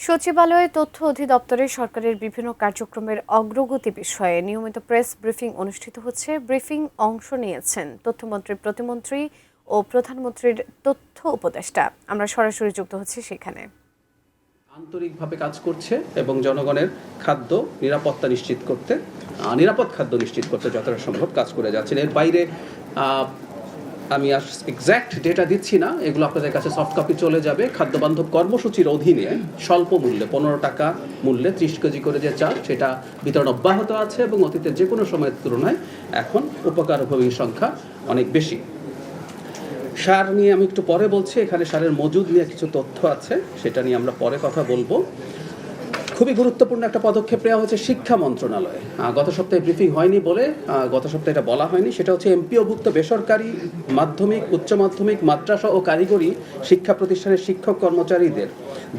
সচিবালয়ে তথ্য অধিদপ্তরে সরকারের বিভিন্ন কার্যক্রমের অগ্রগতি বিষয়ে নিয়মিত প্রেস ব্রিফিং অনুষ্ঠিত হচ্ছে। ব্রিফিং অংশ নিয়েছেন তথ্যমন্ত্রী, প্রতিমন্ত্রী ও প্রধানমন্ত্রীর তথ্য উপদেষ্টা। আমরা সরাসরি যুক্ত হচ্ছি সেখানে। আন্তরিকভাবে কাজ করছে এবং জনগণের খাদ্য নিরাপত্তা নিশ্চিত করতে, নিরাপদ খাদ্য নিশ্চিত করতে যতটা সম্ভব কাজ করে যাচ্ছেন। এর বাইরে আমি আর এক্স্যাক্ট ডেটা দিচ্ছি না, এগুলো আপনাদের কাছে সফট কপি চলে যাবে। খাদ্যবান্ধব কর্মসূচির অধীনে স্বল্প মূল্যে 15 টাকা মূল্যে 30 কেজি করে যে চাল, সেটা বিতরণ অব্যাহত আছে এবং অতীতের যে কোনো সময়ের তুলনায় এখন উপকারভোগীর সংখ্যা অনেক বেশি। সার নিয়ে আমি একটু পরে বলছি, এখানে সারের মজুদ নিয়ে কিছু তথ্য আছে, সেটা নিয়ে আমরা পরে কথা বলবো। খুবই গুরুত্বপূর্ণ একটা পদক্ষেপ নেওয়া হয়েছে শিক্ষা মন্ত্রণালয়ে। গত সপ্তাহে ব্রিফিং হয়নি বলে গত সপ্তাহে এটা বলা হয়নি। সেটা হচ্ছে এমপিওভুক্ত বেসরকারি মাধ্যমিক, উচ্চ মাধ্যমিক, মাদ্রাসা ও কারিগরি শিক্ষা প্রতিষ্ঠানের শিক্ষক কর্মচারীদের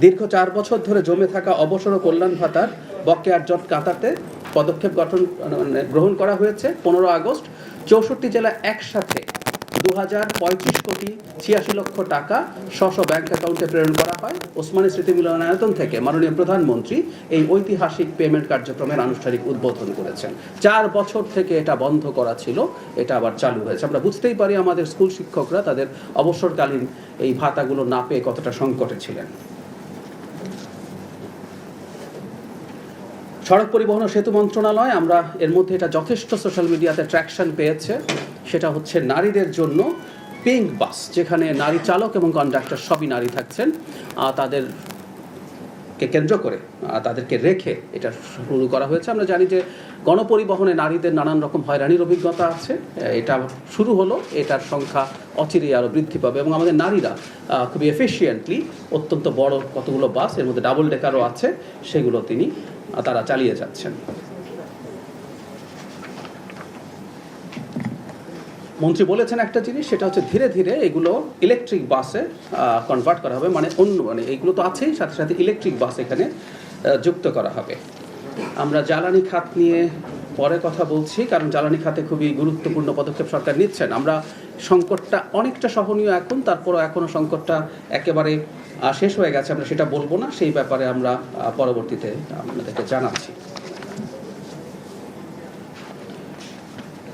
দীর্ঘ 4 বছর ধরে জমে থাকা অবসর ও কল্যাণ ভাতার বকেয়ার জট কাটাতে পদক্ষেপ গ্রহণ করা হয়েছে। 15 আগস্ট 64 জেলা একসাথে 2035 কোটি 86 লক্ষ টাকা স্ব ব্যাংক অ্যাকাউন্টে প্রেরণ করা হয়। ওসমানী স্মৃতি মিলনায়তন থেকে মাননীয় প্রধানমন্ত্রী এই ঐতিহাসিক পেমেন্ট কার্যক্রমের আনুষ্ঠানিক উদ্বোধন করেছেন। 4 বছর থেকে এটা বন্ধ করা ছিল, এটা আবার চালু হয়েছে। আমরা বুঝতেই পারি আমাদের স্কুল শিক্ষকরা তাদের অবসরকালীন এই ভাতাগুলো না পেয়ে কতটা সংকটে ছিলেন। সড়ক পরিবহন ও সেতু মন্ত্রণালয়, আমরা এর মধ্যে এটা যথেষ্ট সোশ্যাল মিডিয়াতে ট্র্যাকশন পেয়েছে। সেটা হচ্ছে নারীদের জন্য পিঙ্ক বাস, যেখানে নারী চালক এবং কন্ডাক্টর সবই নারী থাকছেন। তাদেরকে কেন্দ্র করে, তাদেরকে রেখে এটা শুরু করা হয়েছে। আমরা জানি যে গণপরিবহনে নারীদের নানান রকম হয়রানির অভিজ্ঞতা আছে। এটা শুরু হলো, এটার সংখ্যা অচিরেই আরও বৃদ্ধি পাবে এবং আমাদের নারীরা খুবই এফিশিয়েন্টলি অত্যন্ত বড় কতগুলো বাস, এর মধ্যে ডাবল ডেকারও আছে, সেগুলো তারা চালিয়ে যাচ্ছেন। মন্ত্রী বলেছেন একটা জিনিস, সেটা হচ্ছে ধীরে ধীরে এগুলো ইলেকট্রিক বাসে কনভার্ট করা হবে, মানে এইগুলো তো আছেই, সাথে সাথে ইলেকট্রিক বাস এখানে যুক্ত করা হবে। আমরা জ্বালানি খাত নিয়ে পরে কথা বলছি, কারণ জ্বালানি খাতে খুবই গুরুত্বপূর্ণ পদক্ষেপ সরকার নিচ্ছেন। আমরা সংকটটা অনেকটা সহনীয় এখন, তারপরও এখনও সংকটটা একেবারে শেষ হয়ে গেছে আমরা সেটা বলবো না, সেই ব্যাপারে আমরা পরবর্তীতে আপনাদেরকে জানাচ্ছি।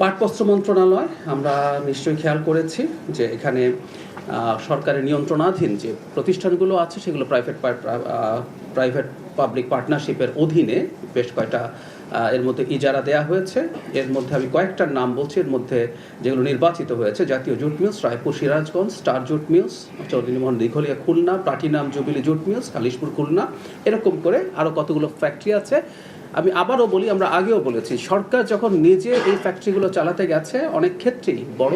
পাটবস্ত্র মন্ত্রণালয়, আমরা নিশ্চয়ই খেয়াল করেছি যে এখানে সরকারের নিয়ন্ত্রণাধীন যে প্রতিষ্ঠানগুলো আছে সেগুলো প্রাইভেট পাবলিক পার্টনারশিপের অধীনে বেশ কয়টা এর মধ্যে ইজারা দেয়া হয়েছে। এর মধ্যে আমি কয়েকটার নাম বলছি, এর মধ্যে যেগুলো নির্বাচিত হয়েছে: জাতীয় jute mills, Raipur Sirajganj, star jute mills, Chowdhurimohan Dighalia Khulna, platinum jubilee jute mills, Khalishpur Khulna, এরকম করে আরও কতগুলো ফ্যাক্টরি আছে। আমি আবারও বলি, আমরা আগেও বলেছি, সরকার যখন নিজে এই ফ্যাক্টরিগুলো চালাতে গেছে অনেক ক্ষেত্রেই বড়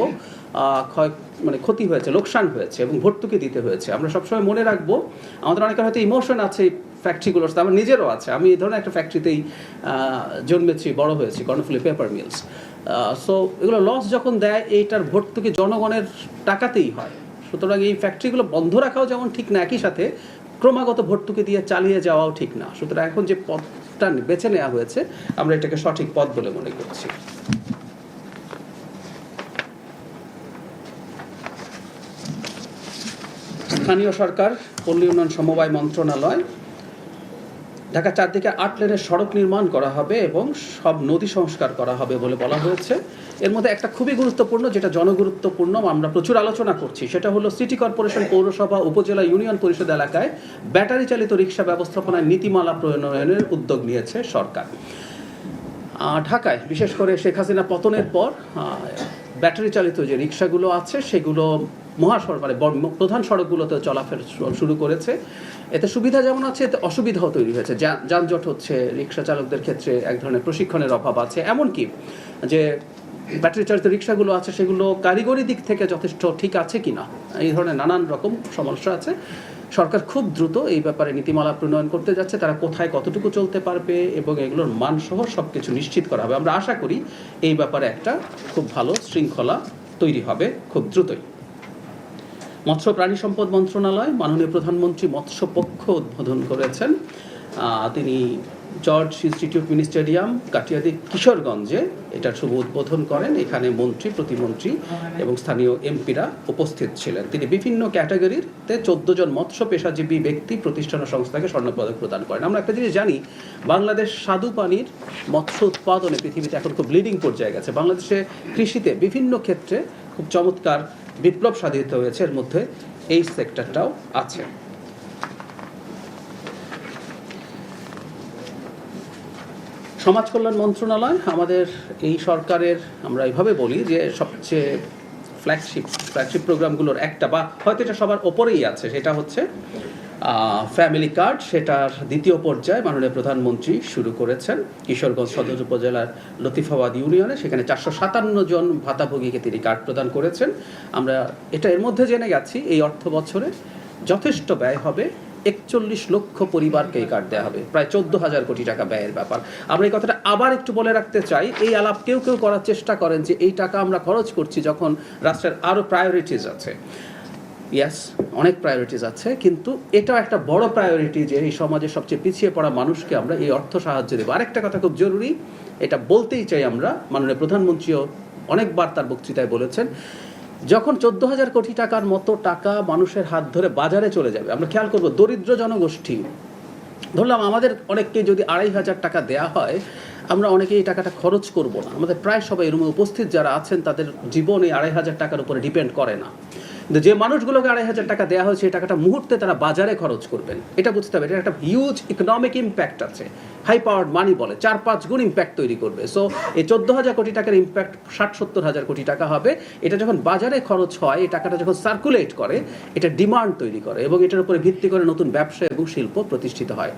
ক্ষতি হয়েছে, লোকসান হয়েছে এবং ভর্তুকি দিতে হয়েছে। আমরা সবসময় মনে রাখবো, আমাদের অনেকের হয়তো ইমোশন আছে এই ফ্যাক্টরিগুলোর সাথে, আমার নিজেরও আছে। আমি এই ধরনের একটা ফ্যাক্টরিতেই জন্মেছি, বড় হয়েছি, কর্ণফুলী পেপার মিলস। সো এগুলো লস যখন দেয়, এইটার ভর্তুকি জনগণের টাকাতেই হয়। সুতরাং এই ফ্যাক্টরিগুলো বন্ধ রাখাও যেমন ঠিক না, একই সাথে ক্রমাগত ভর্তুকি দিয়ে চালিয়ে যাওয়াও ঠিক না। সুতরাং এখন যে পথটা বেছে নেওয়া হয়েছে, আমরা এটাকে সঠিক পথ বলে মনে করছি। স্থানীয় সরকার, পল্লী উন্নয়ন সমবায় মন্ত্রণালয়, ঢাকার চারদিকে 8 লেনের সড়ক নির্মাণ করা হবে এবং সব নদী সংস্কার করা হবে বলে বলা হয়েছে। এর মধ্যে একটা খুবই গুরুত্বপূর্ণ, যেটা জনগুরুত্বপূর্ণ, আমরা প্রচুর আলোচনা করছি, সেটা হলো সিটি কর্পোরেশন, পৌরসভা, উপজেলা, ইউনিয়ন পরিষদ এলাকায় ব্যাটারি চালিত রিক্সা ব্যবস্থাপনায় নীতিমালা প্রণয়নের উদ্যোগ নিয়েছে সরকার। ঢাকায় বিশেষ করে শেখ হাসিনা পতনের পর ব্যাটারি চালিত যে রিক্সাগুলো আছে সেগুলো মহাসড়ক, মানে প্রধান সড়কগুলোতে চলাফেরা শুরু করেছে। এতে সুবিধা যেমন আছে, এতে অসুবিধাও তৈরি হয়েছে। যানজট হচ্ছে, রিক্সা চালকদের ক্ষেত্রে এক ধরনের প্রশিক্ষণের অভাব আছে। এমনকি যে ব্যাটারি চালিত রিক্সাগুলো আছে সেগুলো কারিগরি দিক থেকে যথেষ্ট ঠিক আছে কিনা, এই ধরনের নানান রকম সমস্যা আছে। সরকার খুব দ্রুত এই ব্যাপারে নীতিমালা প্রণয়ন করতে যাচ্ছে, তারা কোথায় কতটুকু চলতে পারবে এবং এগুলোর মানসহ সব কিছু নিশ্চিত করা হবে। আমরা আশা করি এই ব্যাপারে একটা খুব ভালো শৃঙ্খলা তৈরি হবে খুব দ্রুতই। মৎস্য প্রাণী সম্পদ মন্ত্রণালয়, মাননীয় প্রধানমন্ত্রী মৎস্য পক্ষ উদ্বোধন করেছেন। তিনি George institute mini stadium Katiadi কিশোরগঞ্জে এটার শুভ উদ্বোধন করেন। এখানে মন্ত্রী, প্রতিমন্ত্রী এবং স্থানীয় এমপিরা উপস্থিত ছিলেন। তিনি বিভিন্ন ক্যাটাগরিতে 14 জন মৎস্য পেশাজীবী ব্যক্তি, প্রতিষ্ঠান ও সংস্থাকে স্বর্ণপদক প্রদান করেন। আমরা একটা জিনিস জানি, বাংলাদেশ স্বাদু পানির মৎস্য উৎপাদনে পৃথিবীতে এখন খুব লিডিং পর্যায়ে গেছে। বাংলাদেশে কৃষিতে বিভিন্ন ক্ষেত্রে খুব চমৎকার বিপ্লব সাধিত হয়েছে, এর মধ্যে এই সেক্টরটাও আছে। সমাজ কল্যাণ মন্ত্রণালয় আমাদের এই সরকারের, আমরা এইভাবে বলি যে সবচেয়ে ফ্ল্যাগশিপ প্রোগ্রামগুলোর একটা, বা হয়তো এটা সবার ওপরেই আছে, সেটা হচ্ছে ফ্যামিলি কার্ড। সেটার দ্বিতীয় পর্যায়ে মাননীয় প্রধানমন্ত্রী শুরু করেছেন কিশোরগঞ্জ সদর উপজেলার লতিফাবাদ ইউনিয়নে। সেখানে 457 জন ভাতাভোগীকে তিনি কার্ড প্রদান করেছেন। আমরা এটা এর মধ্যে জেনে গেছি এই অর্থ বছরে যথেষ্ট ব্যয় হবে, 41 লক্ষ পরিবারকে এই কার্ড দেওয়া হবে, প্রায় 14,000 কোটি টাকা ব্যয়ের ব্যাপার। আমরা এই কথাটা আবার একটু বলে রাখতে চাই, এই আলাপ কেউ করার চেষ্টা করেন যে এই টাকা আমরা খরচ করছি যখন রাষ্ট্রের আরও প্রায়োরিটিস আছে। ইয়াস, অনেক প্রায়োরিটিস আছে, কিন্তু এটাও একটা বড় প্রায়োরিটি যে এই সমাজের সবচেয়ে পিছিয়ে পড়া মানুষকে আমরা এই অর্থ সাহায্য দেবো। আরেকটা কথা খুব জরুরি, এটা বলতেই চাই আমরা, মাননীয় প্রধানমন্ত্রীও অনেকবার তার বক্তৃতায় বলেছেন, যখন 14,000 কোটি টাকার মতো টাকা মানুষের হাত ধরে বাজারে চলে যাবে, আমরা খেয়াল করব দরিদ্র জনগোষ্ঠী, ধরলাম আমাদের অনেককে যদি 2,500 টাকা দেয়া হয়, আমরা অনেকে এই টাকাটা খরচ করব না। আমাদের প্রায় সবাই রুমে উপস্থিত যারা আছেন তাদের জীবন এই 2,500 টাকার উপরে ডিপেন্ড করে না। কিন্তু যে মানুষগুলোকে 2,500 টাকা দেওয়া হয়েছে, এই টাকাটা মুহূর্তে তারা বাজারে খরচ করবেন, এটা বুঝতে হবে। এটা একটা হিউজ ইকোনমিক ইম্প্যাক্ট আছে, হাই পাওয়ার্ড মানি বলে, 4-5 গুণ ইম্প্যাক্ট তৈরি করবে। সো এই 14,000 কোটি টাকার ইম্প্যাক্ট 60-70,000 কোটি টাকা হবে। এটা যখন বাজারে খরচ হয়, এই টাকাটা যখন সার্কুলেট করে, এটা ডিমান্ড তৈরি করে এবং এটার উপরে ভিত্তি করে নতুন ব্যবসা এবং শিল্প প্রতিষ্ঠিত হয়।